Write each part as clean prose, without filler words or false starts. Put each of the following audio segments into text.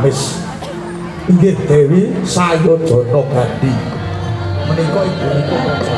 Kamis. Inggih Dewi Sayojana Gandhi. Menika ibunipun Raja.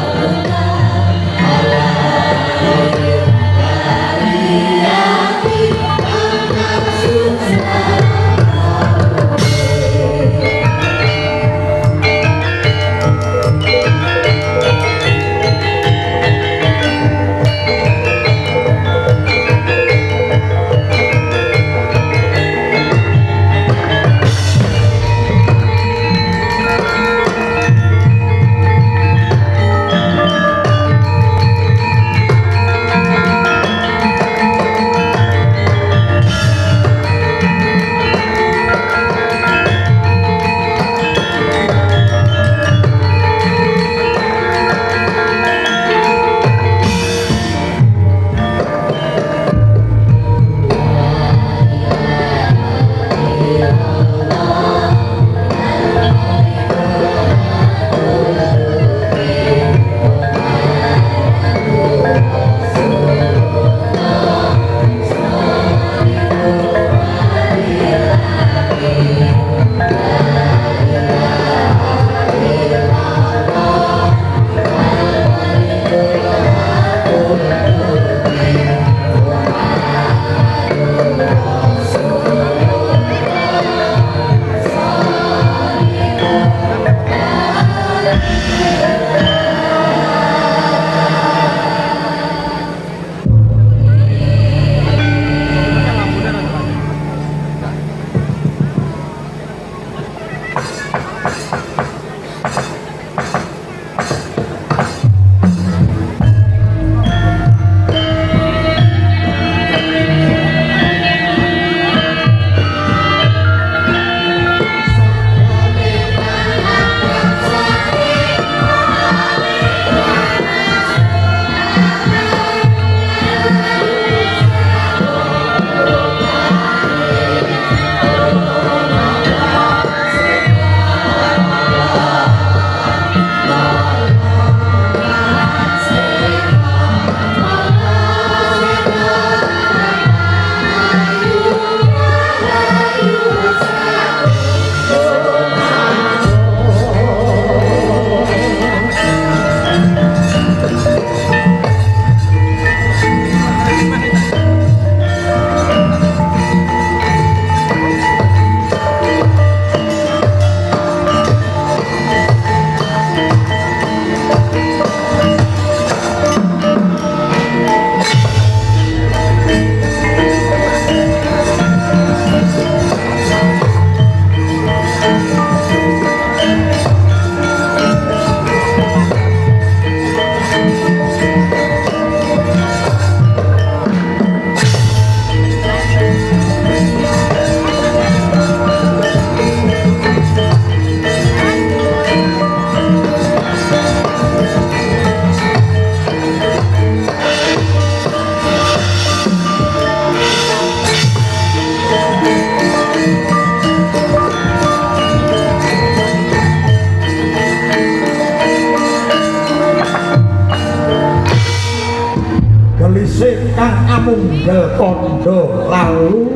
kang amunggal kondo lalu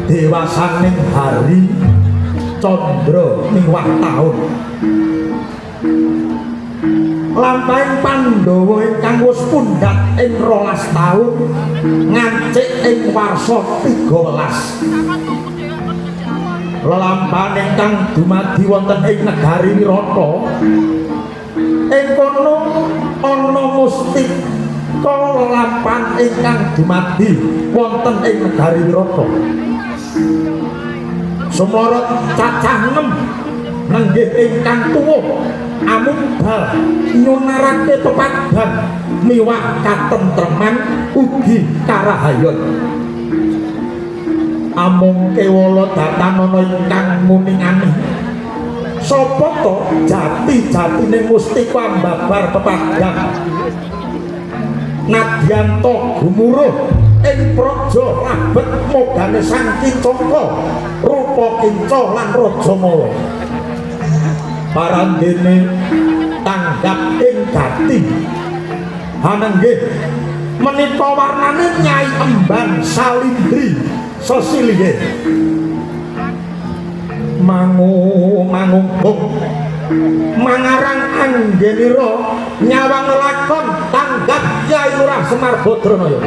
dewasaning hari Candra ning taun lampahing Pandhawa ingkang wis pundhak ing 12 taun ngancik ing warsa 13 lelampahan ingkang dumadi wonten ing negari Wirata ing kono ana mustika lelampahan ingkang dumadi wonten ing negari Wirata sumorot cacah 6 nenggih ingkang tuwuh amumbal nyunarake pepadhan miwah katentreman ugi karahayon amung kewala datanana ingkang muningani sapa to jati-jatine mustika mbabar pepadhan nadyanto gumuruh ing praja labet mogane sang Kicaka rupa kinca lan raja mala parandene tanggap ing gati hanenggih menika warnane Nyai Embang Salindri sesilih mangumpung mangarang anggenira nyawang lakon tanggap Kyai Lurah Semar Badranaya.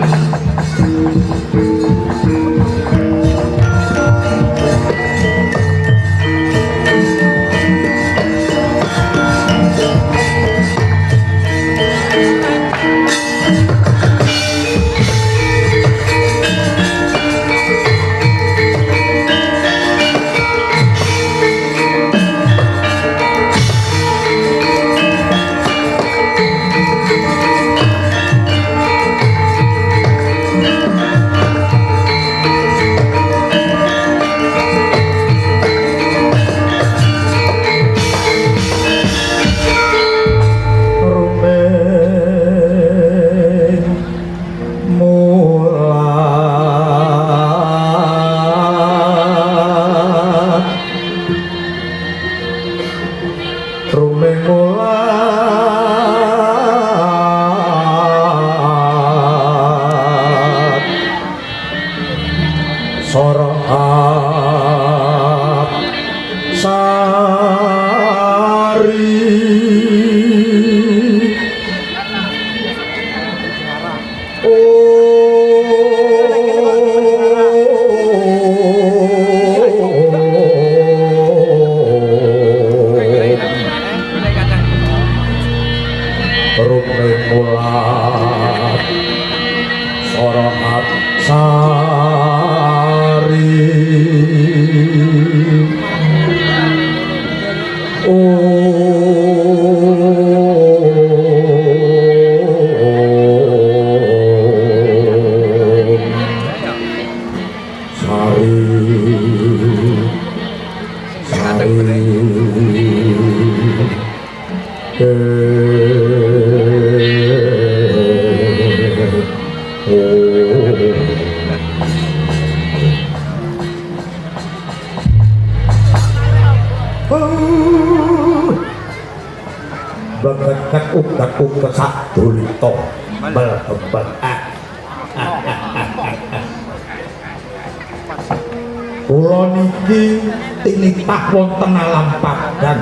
Uga sak dolita bel-bel. Kula niki tinitah wonten alam Padang.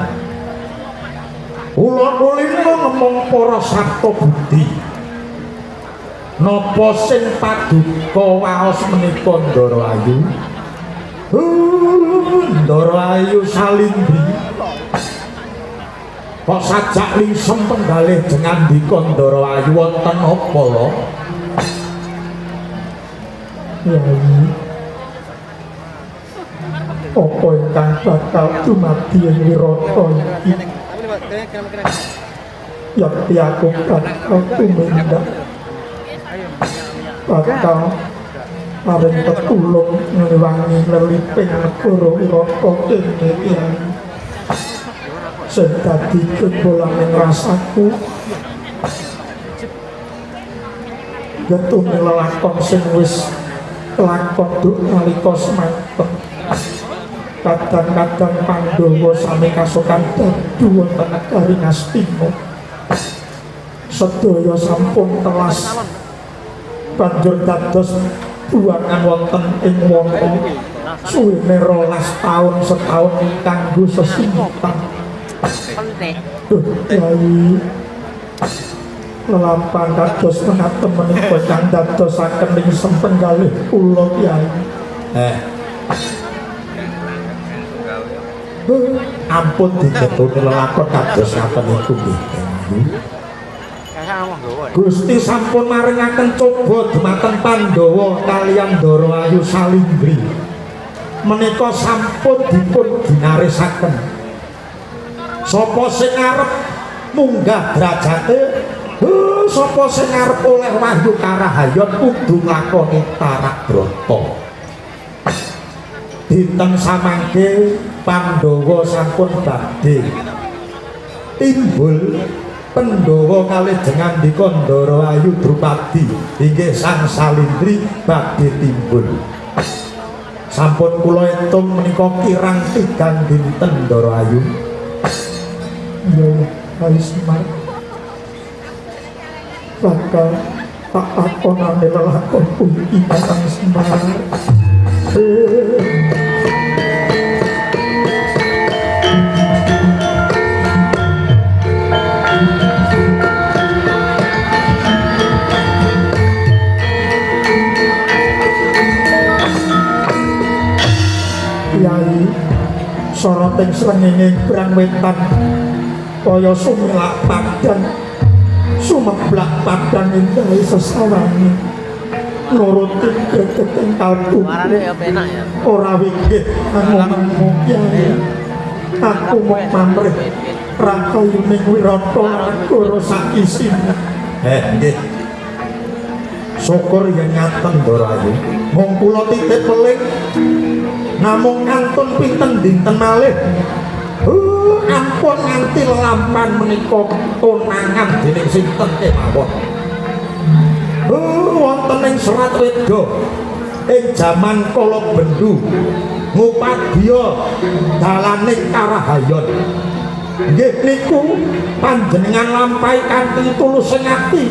Kula kulino ngomong para sabta budi. Napa sing paduka waos menika Ndara Ayu? Ndara Ayu Salindri. Kok sajak lingsem penggalih jengandika Ndara Ayu wonten apa lho? Yai. Apa ingkang bakal dumadi ing wirata iki? Yakti aku bakal tumindak. Bakal paring tetulung ngluwangi leliping negara wirata kene Yai. Sing dadi kebolaning rasaku getune lelakon sing wis kelakon duk nalika semanten. Kadang-kadang Pandhawa sami kasukan dadu wonten negari Ngastina. Sedaya sampun telas banjur dados buangan wonten ing wangka suwene 12 taun setahun kanggo sesimpan. Yai lelampahan kados menaten menika kang dadosaken lingsem penggalih kula Yai. Ampun digetuni lelakon kados ngaten niku nggih. Gusti sampun maringaken coba dumateng Pandhawa kaliyan Ndara Ayu Salindri. Menika sampun dipun dinarisaken. Sapa sing arep munggah derajate, sapa sing arep oleh wahyu karahayon kudu nglakoni tarak brata. Dinten samangke Pandhawa sampun badhe timbul Pandhawa kalih jengandika Ndara Ayu Drupadi inggih Sang Salindri badhe timbul. Sampun kula etung menika kirang 3 dinten Ndara Ayu. Ya Kyai Semar bakal tak akonane lelakon pundi Kakang Semar. soroting srengenge brang wetan kaya sumilak padang sumeblak padang indahe sesawangi nuruti gregeting kalbu ora winggih anu kyai aku mung pamrih rakayuning wirata negara sak isine nggih syukur yen ngaten Ndara Ayu mung kula titip weling namung kantun pinten dinten malih ampun nganti lampan menika konangan dening sinten kemawon wonten ing Serat Weda ing jaman kala bendu ngupadya dalane Karahayon nggih niku panjenengan lampahi kanthi tulus ati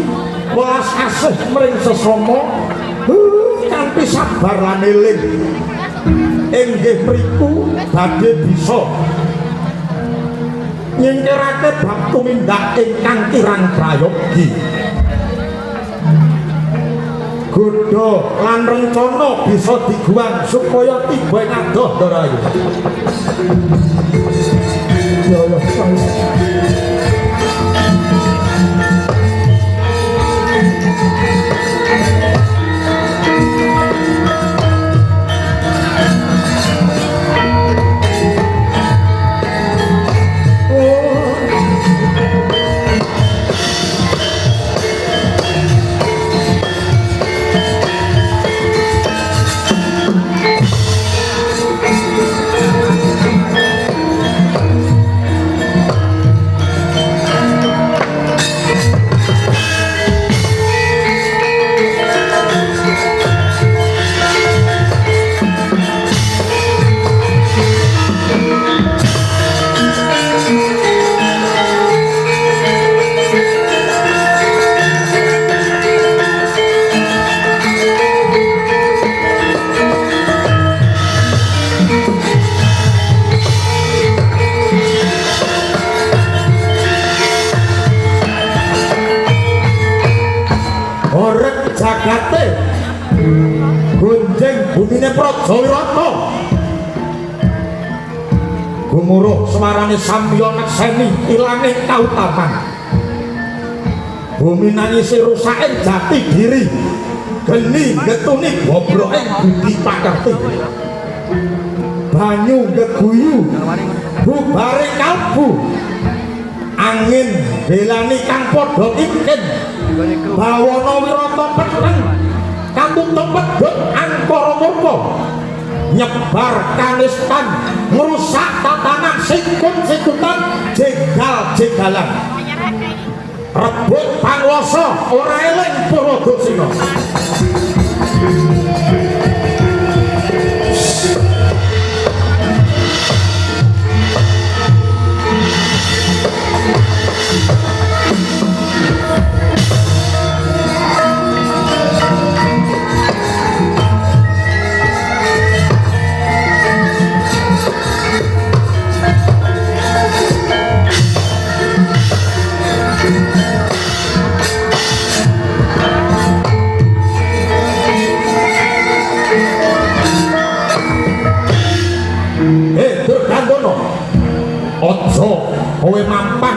welas asih mring sesama kanthi sabar lan eling inggih mriku badhe bisa nyingkirake bab tumindak ingkang kirang prayogi godha lan rencana bisa diguang supaya tiba ing adoh Ndara Ayu ya jagate gunjing bumine Praja Wirata gumuruh swarane samya nekseni ilange kautaman bumi nangisi rusake jati diri geni getuni bobroke budi pakerti banyu geguyu bubare kalbu angin belani kang padha iken bawana wirata peteng katutup pedhot angkara murka nyebar kanistan ngrusak tatanan sikut-sikutan jegal-jegalan rebut panguwasa ora eling Puradasena aja kowe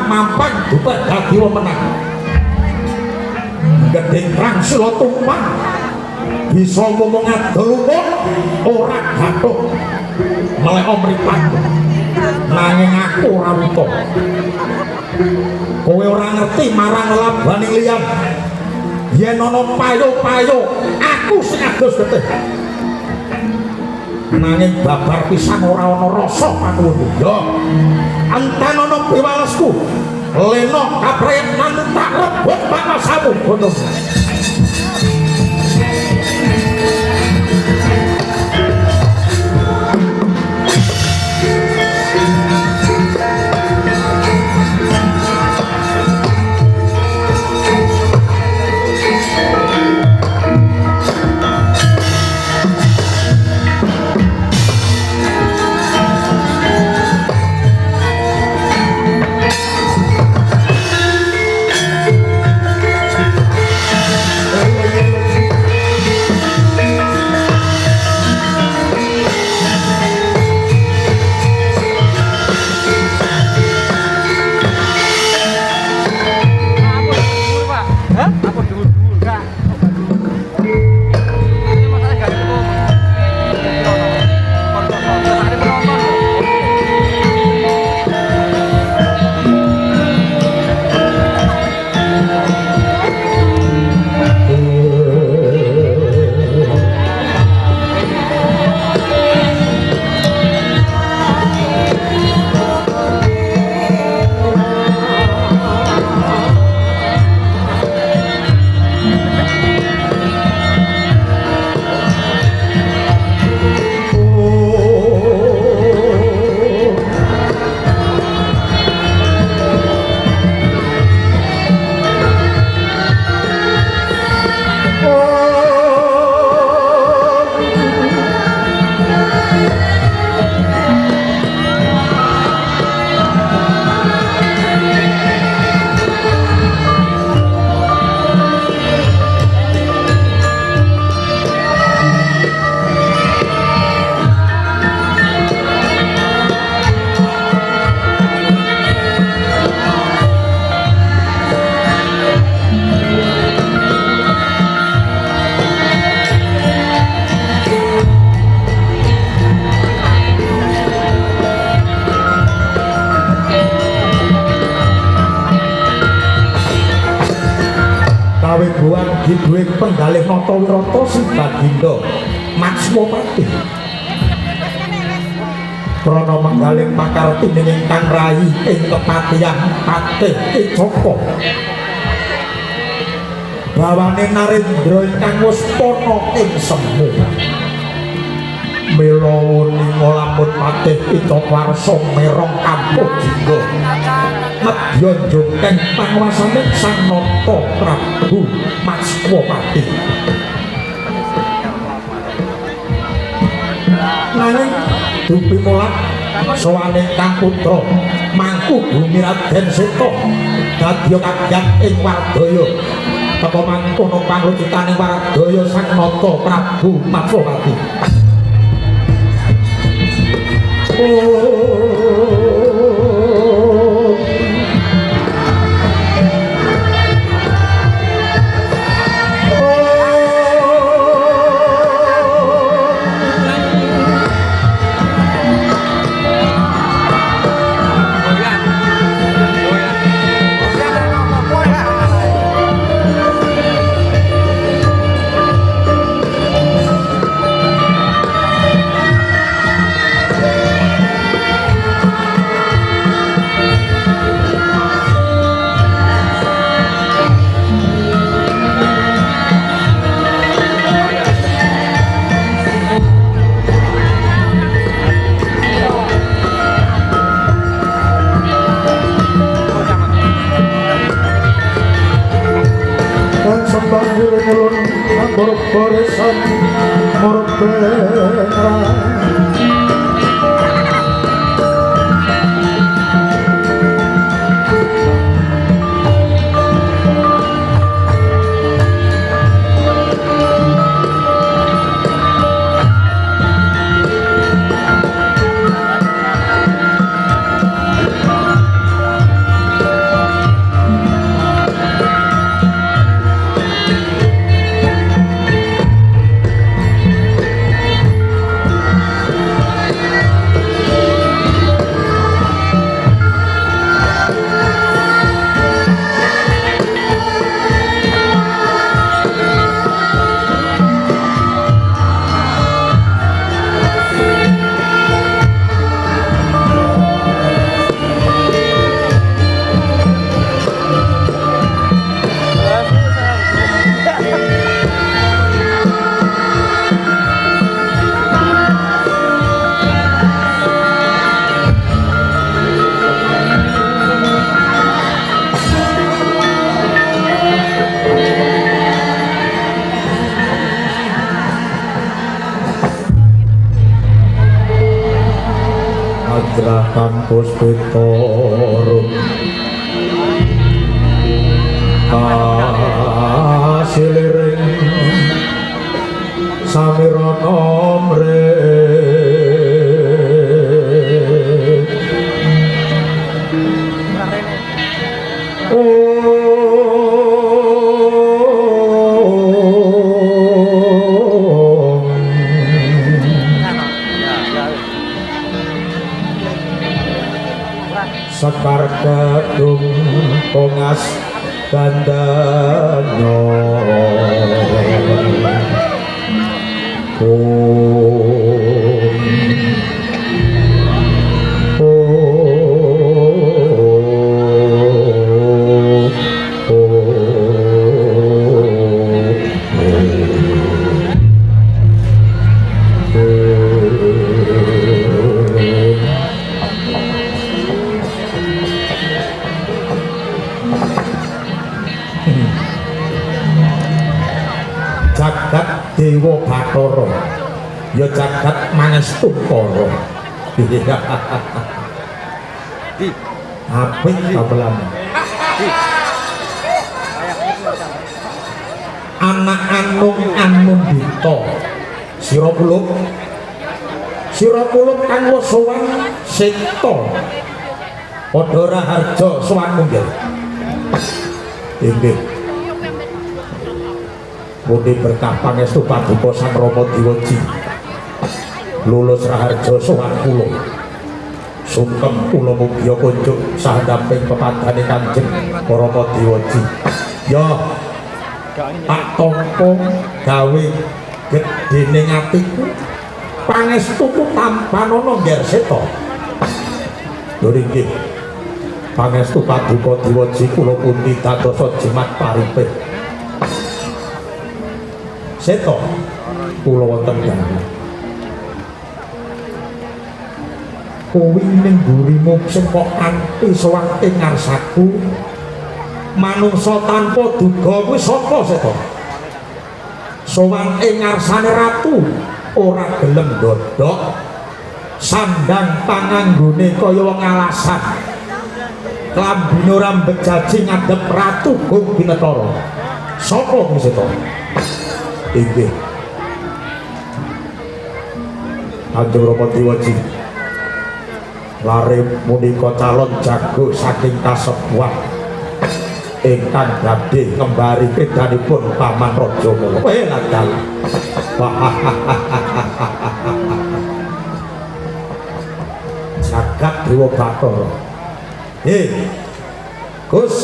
mampang dupet dadi wemenang gedeng rangsila tumpang bisa ngomong adolumut ora gathuk melek mripat nanging aku ora wuta kowe ora ngerti marang lambane liyan yen ana payo-payo aku sing adus getih nanging babar pisan ora ana rasa panuwun ya anten ana piwalesku lena kaprayat manut tak rebut panasamu ngono kawibuan diduwe penggalih nata wirata si Baginda Matswapati krana menggalih pakartining ingkang rayi ing kepatihan Patih Icaka bawane Narendra ingkang wis pana ing semu mila wuni nglamun Patih Icakwarsa merong ampuh jingga medya jongkeng panguwasaning Sang Nata Prabu Matswapati nanging dupi mulat sawane kang putra Mangku Bumi Raden Seta dadya kagat ing Wardaya teka mangkono pangrucitaning Wardaya Sang Nata Prabu Matswapati Barisan Morbera Kampus Petoro Asiliring Samirana mrek Sekar Kedung Pongas Bandana Dewa Bathara ya jagat Manestupara apik kabelan anak anung Dita sira puluk kang wis sowan Seta padha raharja sowan munggah inggih Budi berkah pangestu paduka Sang Rama Diwaji lulus raharja sowan kula sungkem kula mugia kunjuk sahandamping pepadane Kanjeng Rama Diwaji ya tak tampa gawe gedhening atiku pangestuku tampanana ngger seta lho nggih pangestu paduka diwaji kula pundi dadosa jimat paripe seta kula wonten dalem kowe ning mburimu sing kok kanthi sowan ing ngarsaku manungsa tanpa duga kuwi sapa seta sowan ing ngarsane ratu ora gelem ndodok sandang panganggone kaya wong alasan klambine ora mbejaji ngadep ratu Gung Binetara sapa kuwi seta inggih Kanjeng Rama Diwaji lare punika calon jago saking kasepuhan ingkang badhe ngembari kedanipun Paman Raja Mala. Ladal. Jagat Dewa Bathara. Gus.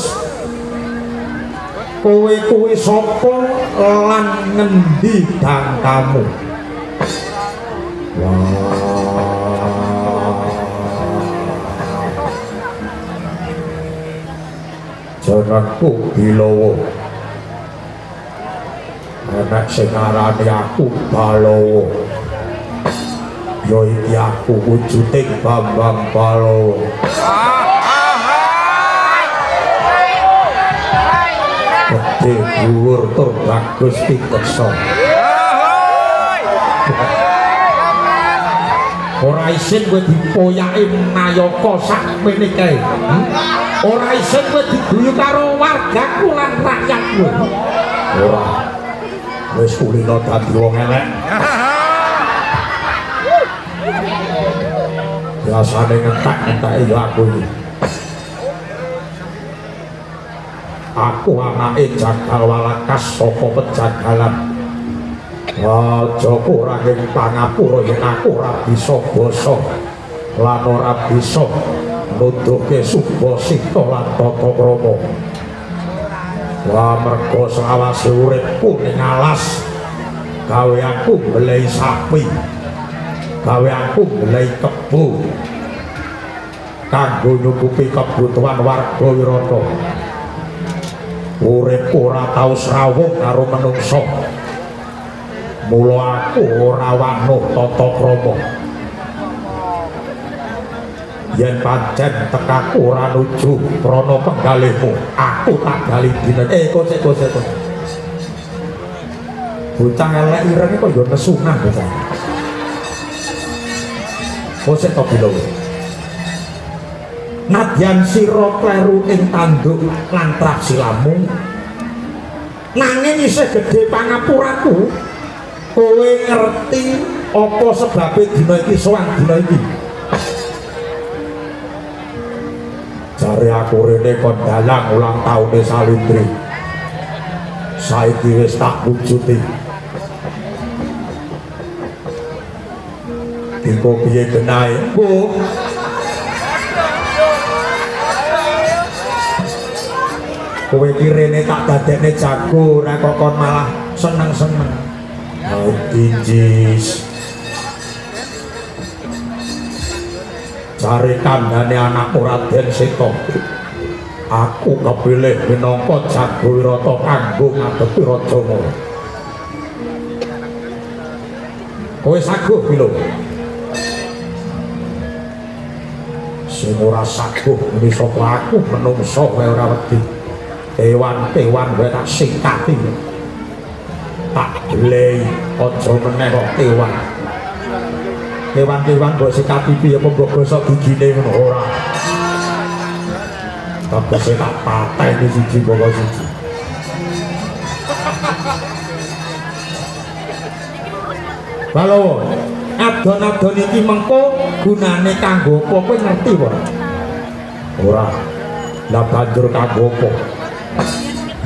Kowe kuwi sapa lan ngendi dangkamu? Jenengku Bilawa. Enek sing ngarani aku Balawa. Ya iki aku wujuding Bambang Balawa. Gedhe dhuwur tur bagus pikesa. Ora isin kowe dipoyaki nayaka sakmene kae. Ora isin kowe diguyu karo wargaku lan rakyatku. Ora. Wis kulino dadi wong elek. Biasane ngentak-ngentake ya aku iki. Aku anake Jagal Walakas saka Pejagalan. Aja ora ing pangapura yen aku ora bisa basa lan ora bisa nuduhke Subasita lan Tatakrama. Wah merga selawase uripku ning alas gawe aku mbelei sapi, gawe aku mbelei kebo kanggo nyukupi kebutuhan warga Wirata. Uripku ora tau srawung karo manungsa. Mula aku ora wanuh Tatakrama. Yen pancen tekaku ora nuju prana penggalihmu, aku tak gali dina. Kosek. Bocah elek ireng kok yo nesunah bocah. Kosek to Bilawa. Nadyan sira kleru ing tanduk lan trasilamu, nanging isih gedhe pangapuraku. Kowe ngerti apa sebabe dina iki sowan dina iki? Jare aku rene kon dalang ulang taune Salindri. Saiki wis tak wujuti. Dingko piye genahe? Bu. Kowe iki rene tak dadekne jago, ora kok kon malah seneng-seneng. Injis cari kandhane anakku Raden Seta. Aku kepilih minangka jago Wirata kanggo ngadepi Raja Mala. Kowe saguh Bilawa? Sing ora saguh muni sapa aku menungsa wae ora wedi. Kewan-kewan wae tak singkati. Tak delei aja meneh kok kewan. Kewan-kewan mbok sikati piye apa mbok gosok gigine ngono ora. Tegese tak pateni siji boko siji. Balawa, adon-adon iki mengko gunane kanggo apa kowe ngerti ora? Ora. Lah banjur kanggo apa?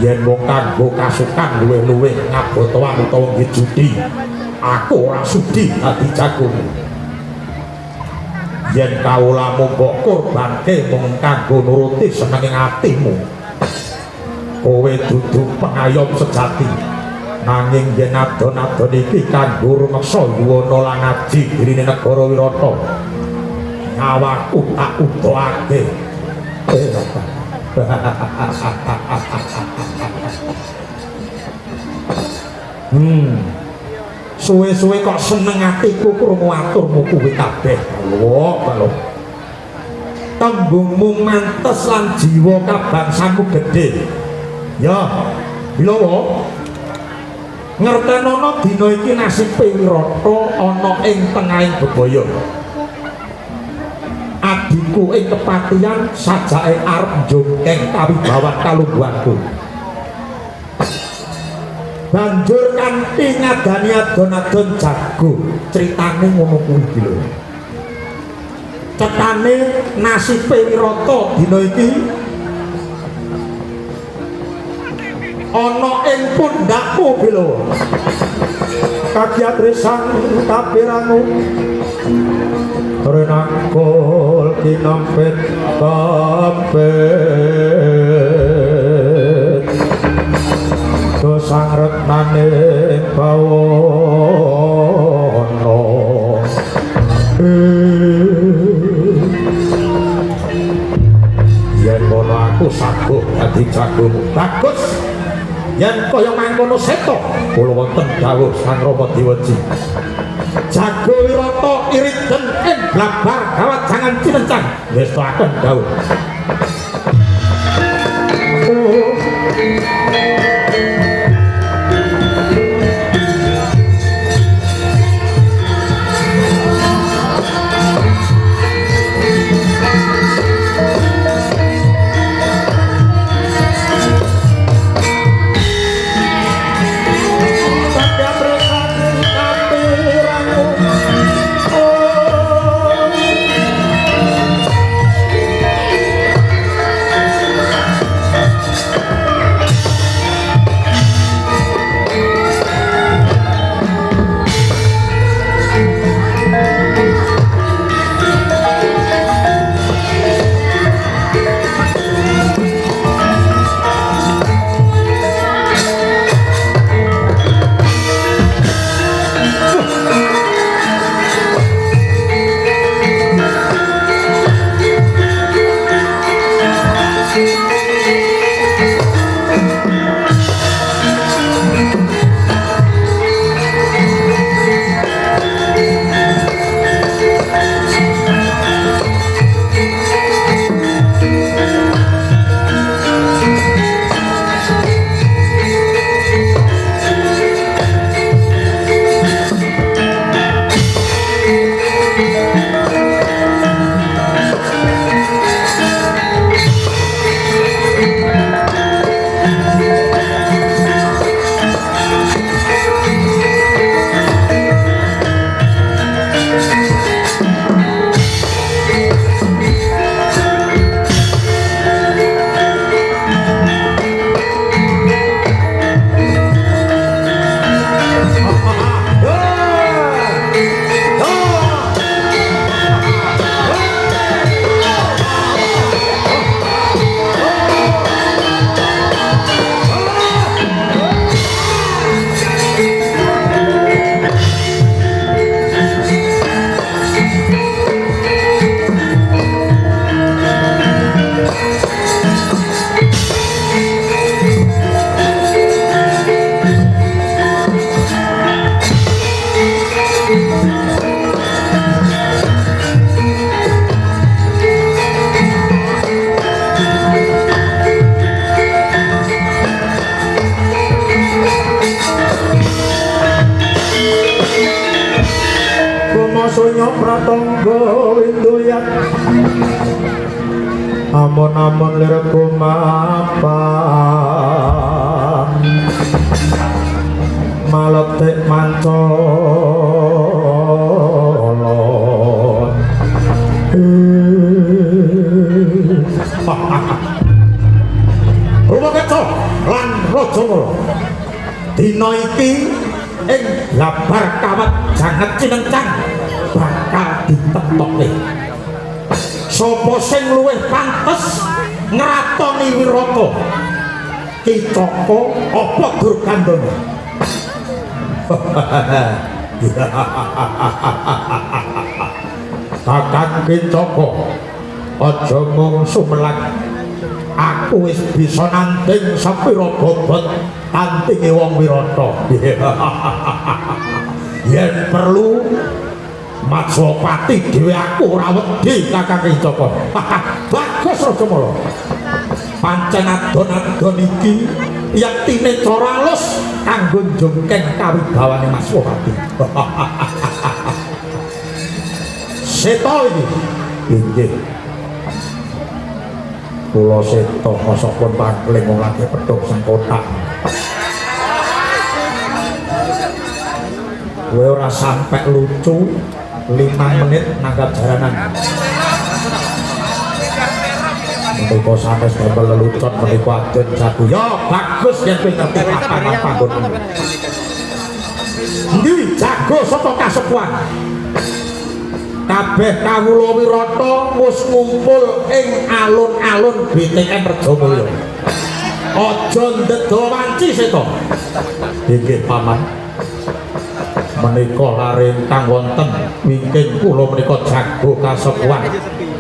Yen wong kanggo kasukan luwih-luwih ngabotoan utawa nggih judi, aku ora sudi dadi jago. Yen kawulamu mbok korbanke mung kanggo nuruti senenging atimu, kowe dudu pengayom sejati nanging yen adon-adon iki kanggo rumeksa yuwana lan aji girine negara Wirata nyawaku tak udoake suwe-suwe kok seneng atiku krungu aturmu kuwi kabeh lho tembungmu mantes lan jiwa kabangsanmu gedhe ya Bilawa ngertenono dina iki nasibe Wirata ana ing tengahing bebaya adikku ing kepatihan sajake arep njungkeng kawibawan kalungguhanku banjur kanthi ngadani adon-adon jago critane ngono kuwi lho cetane nasibe Wirata dina iki ana ing pundhakmu lho kagiat resang kapirangu renangkul kinampet kampet dosang retnane bawono yen kono aku saguh dadi jagomu bagus yen kaya mangkono seto kula wonten dawuh Sang Rama Dewaji jago Wirata irit den ing blabar gawat jangan cinencang ngestoaken dawuh Sonya pratangga windoyan amon-amon lir kumapan maletik mancala Rumakeca lan Raja Mala dina iki ing labar kawat janget cinencang bakal ditetokke sapa sing luwih pantes ngratoni Wirata Kicaka apa Durgandana? Kakang Kicaka, aja mung sumelang. Aku wis bisa nanting sapira bobot tantinge wong Wirata. Yen perlu Matsapati dhewe aku ora wedi Kakang Kicaka. Bagus Rajamala. Pancen adon-adon iki yaktine cara alus kanggo njungkeng kawibawane Matsapati. Seta iki. Inggih. Kula seta masapun pangling wong lagi pedhok sengkotak. Kowe ora sampe lucu 5 menit nanggap jaranan. Menika sampe damel lelucon menika adon jago. Ya bagus yen kowe ngerti apa-apa nggon. Ndi jago saka kasepuan. Kabeh kawula Wirata wis ngumpul ing alun-alun BTN Rejamulya. Aja ndedha wanci seta. Inggih paman. Menika lare ingkang wonten wingking kula menika jago kasepuan.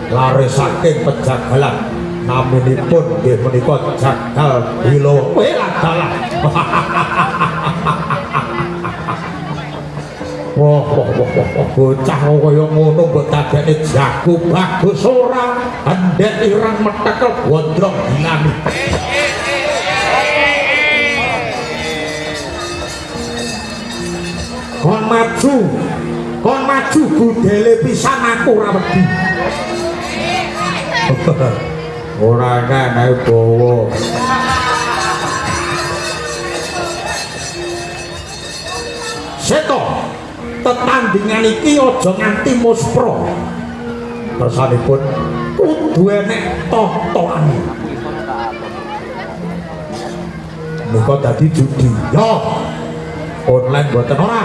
Lare saking pejagalan naminipun nggih menika jagal Bilawa. Kowe adalah. Wah, bocah kaya ngono mbok dadekne jago bagus ora hendek irang metekel gondrong dinami. Kon maju budele pisan aku ora wedi. Ora ana bawa. Seto tetandingan iki aja nganti muspra. Kersanipun kudu enek totoane. Nika dadi judi. Yo. Online mboten ora.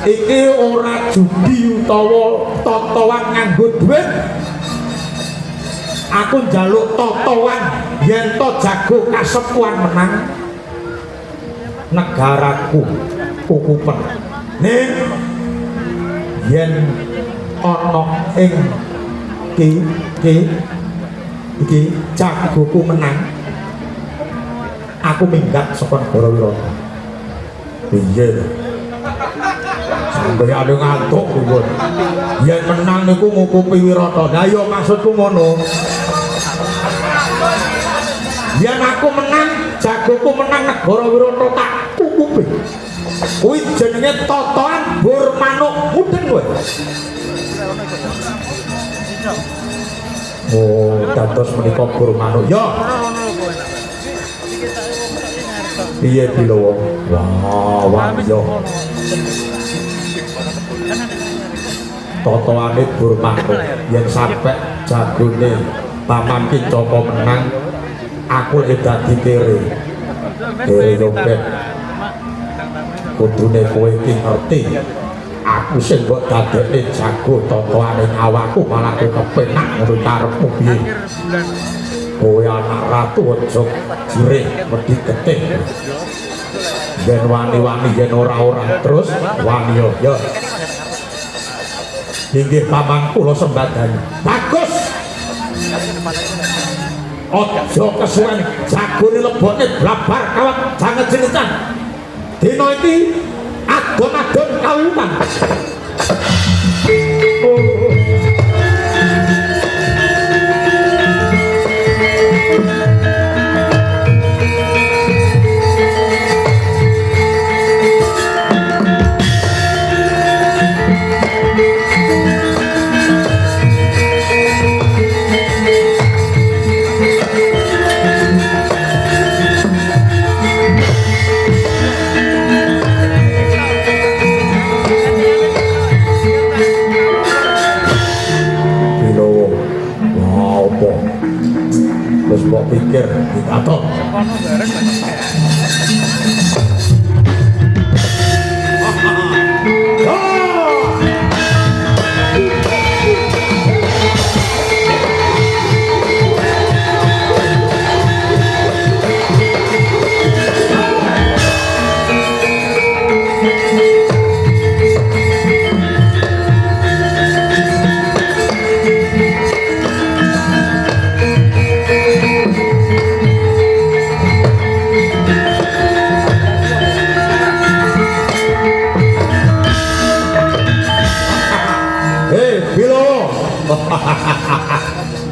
Iki ora judi utawa totoan nganggo dhuwit. Aku njaluk totoan yen to jago kasepuan menang negaraku kukupen. Ning yen ana ing iki jagoku menang, aku minggat saka negara Wirata. Piye? Sampai ada ngantuk pun. Yen menang niku ngukupi Wirata. Lah ya maksudku ngono. Yen aku menang, jagoku menang negara Wirata tak kukupi. Kuwi jenenge totoan bur manuk mudeng kowe. Oh, dados menika bur manuk. Ya. Piye Bilawa? Wah, yo. Totoane bur manuk yen sampe jagone Paman Kicaka menang, aku lek dadi kere. Kere nyopet. Kudune kowe iki ngerti. Aku sing mbok dadekne jago totoane awakku malah kepenak ngono karepmu piye. Kowe anak ratu aja jireh wedi getih. Yen wani-wani yen ora-ora terus wani yo. Inggih Paman kula sembadani. Bagus. Aja kesuwen jagone lebokne blabar kawat janget jenitan. Dina iki adon-adon kawitan. Terus mbok pikir ditato.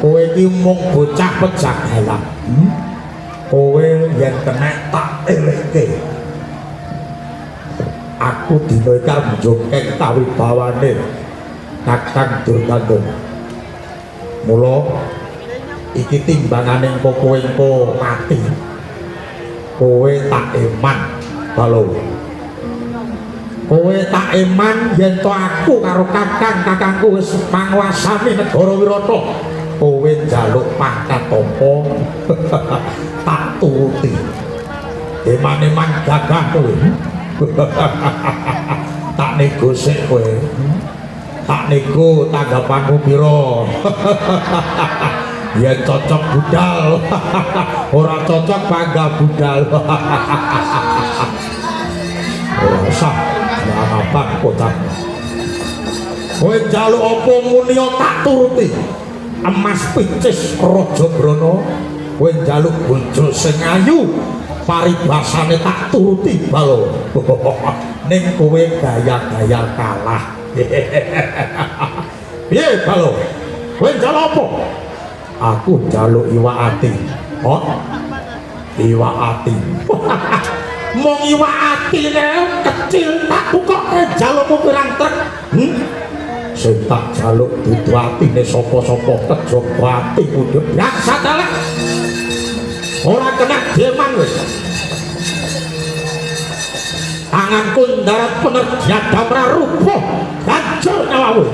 Kowe iki mung bocah pejagalan. Kowe yen kena tak eleke. Aku dina iki arep njokek kawibawane Kakang Durtandana. Mula iki timbangane engko kowe engko mati. Kowe tak eman Balo. Kowe tak eman yen to aku karo kakangku wis manguasani negara Wirata. Kowe njaluk pangkat apa tak turuti. Eman-eman gagah kowe. Tak negosik kowe. Tak nego tanggapanmu pira. Ya cocok budal. Ora cocok bangga budal. Ora usah apa kotak. Kowe njaluk apa muni tak turuti. Emas picis Raja Brana. Kowe njaluk bojo sing ayu, paribasane tak turuti Balo. Ning kowe gaya-gaya kalah. Piye Balo? Kowe njaluk apa? Aku njaluk iwak ati. Oh. Iwak ati. Mong iwak atine kecil tak bukoke jalukmu pirang truk. Sing tak jaluk dudu atine sapa-sapa kejaba ati udhep biasa dalek. Ora kena deman wis. Tanganku ndarat penerjat damra rubuh hancur nyawamu.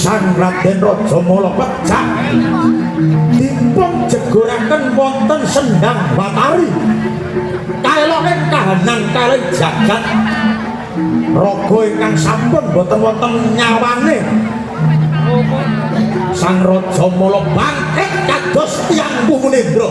Sang Raden Raja Mala pecah dipun jegoraken wonten Sendang Batari kaeloken kahanan kalih jagat raga ingkang sampun boten wonten nyawane. Sang Raja Mala bangkit kados tiyang Munindra.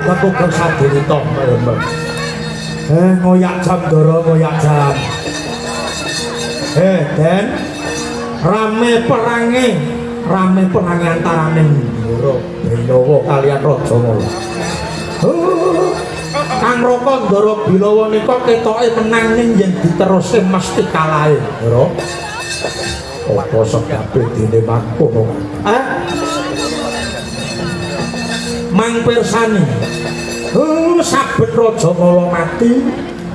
tugas sadurita ngoyak jam Ndara ngoyak jam Den rame perange antarane Ndara Bilawa kalian Raja Mala Kang Raka Ndara Bilawa nika ketoke menang ning yen diteruske mesti kalahe Ndara apa sebabe dene mangkono Mang pirsani saben Raja Mala mati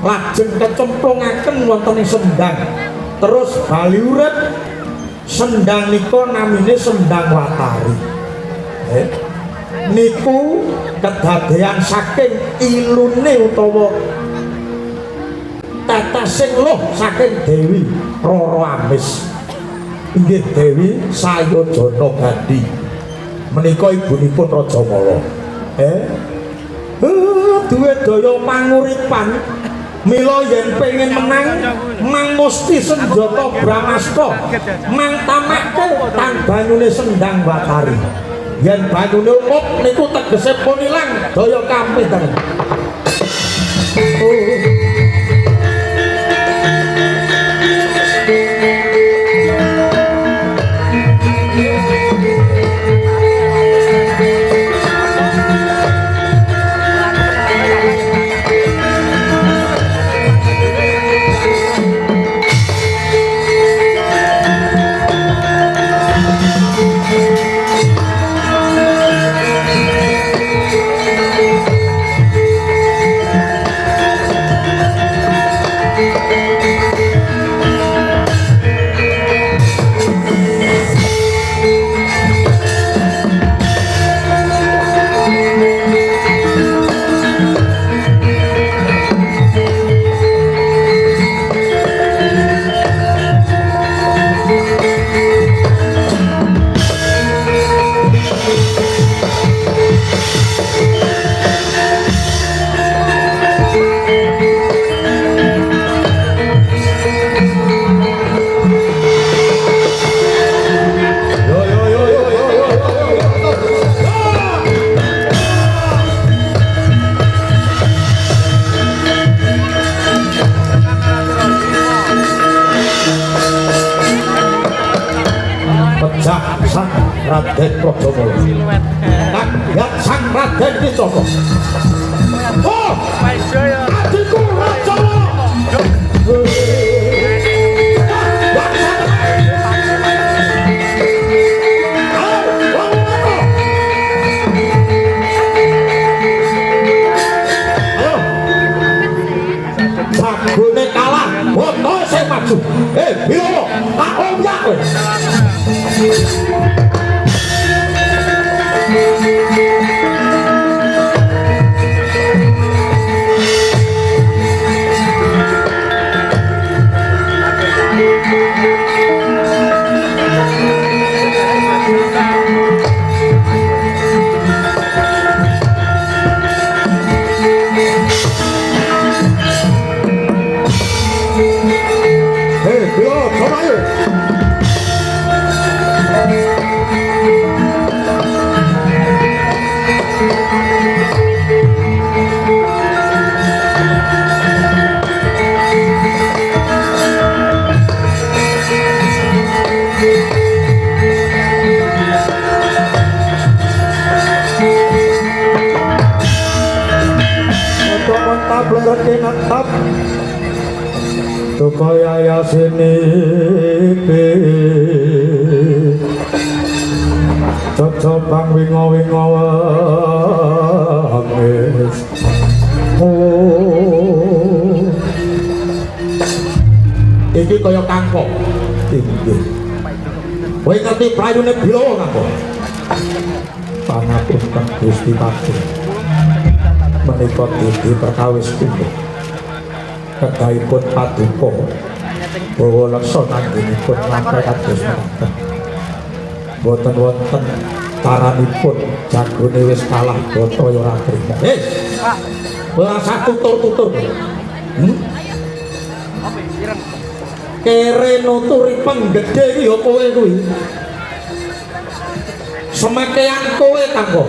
lajeng kecemplungaken wonten ing sendang terus bali urip sendang nika namine Sendang Watari niku kedadean saking ilune utawa tetesing loh saking Dewi Rara Amis inggih Dewi Sayojana Gandhi menika ibunipun Raja Mala duwe daya panguripan mila yen pengen menang mang musti senjata Brahmastra mang tamake tan banyune Sendang Watari yen banyune umop niku tegese pun ilang daya kampinten Raden Prajamala Kagyat sang Raden Kicaka oh adikku Raja jagone kalah wono sing maju Bilawa tak omyak kowe natap tukaya yasini cocobang wingo-wingo wangis iki kaya kangkok inggih kowe ngerti prayune Bilawa kangkok pangapunten Gusti Patih menika dadi perkawis pundhut kedahipun paduka bawa laksana anggenipun ngampe kados mekaten boten wonten taranipun jagone wis kalah bata ya ora trima ora sak tutur-tutur kere nuturi penggede iki ya kowe kuwi semekean kowe kanggo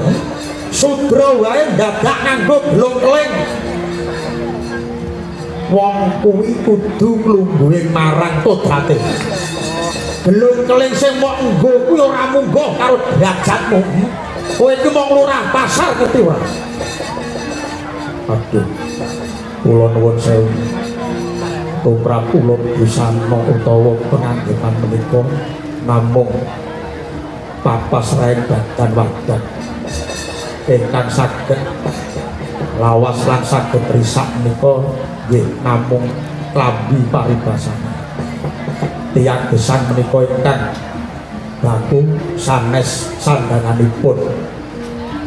sudra wae dadak nganggo belung keling wong kuwi kudu nglungguhe marang todrate belung keling sing mok nggo kuwi ora munggo karo derajatmu kowe iki mung lurah pasar ngerti ora aduh kula nuwun sewu tumrap kula busana utawa penganggepan menika namung papas rae badan wadah ingkang saged lawas lan saged risak menika nggih namung klambi paribasane tiyang gesang menika ingkang baku sanes sandanganipun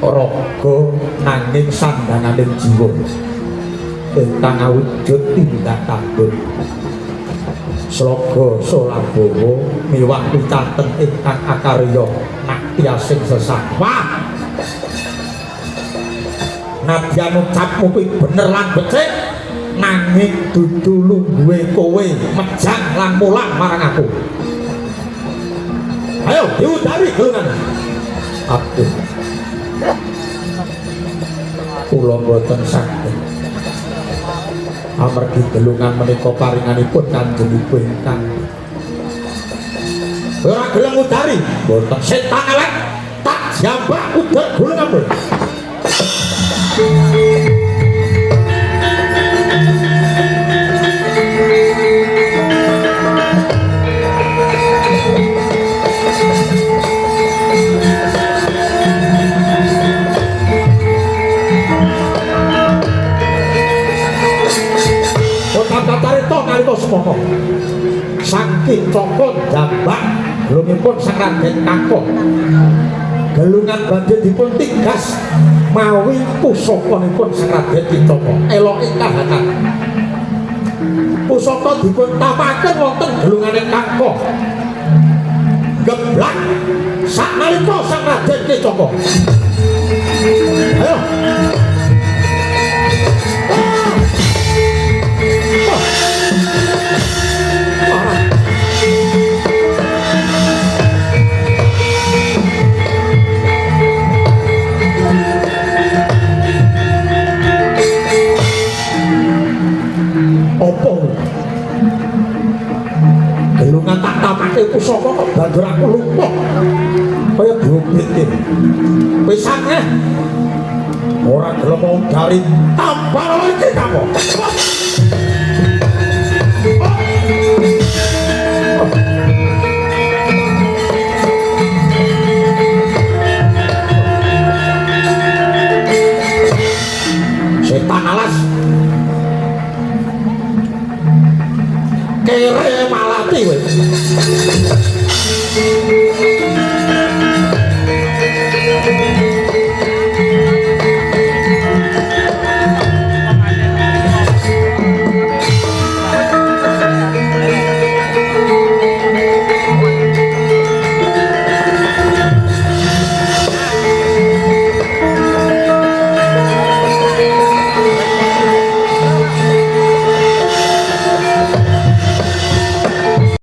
raga nanging sandanganing jiwa ingkang awujud tindakipun sloga Solabawa miwah picanten ingkang akarya natyasing sesama nadyan ucapmu kuwi bener lan becik nanging dudu lungguhe kowe mejang lan mulang marang aku ayo diudari gelungan aduh kula boten saged amargi gelungan menika paringanipun kanjenipun ingkang ora gelem ngudari boten setan elek tak jambak udar gulungan pun Tatarito nalika semana saking cokon jambak gelungipun Sang Raden Kangkung gelungan badhe dipun tigas mawi pusakanipun Sang Raden Kicaka eloke kahanan pusaka dipun tamaken wonten gelungane Kangkung geblak saknalika Sang Raden Kicaka ayo apa gelungan tak tamake pusaka kok banjur aku lumpuh kaya diobiti pisan ora gelem ngundari tampar iki kamu setan alas kere malati weh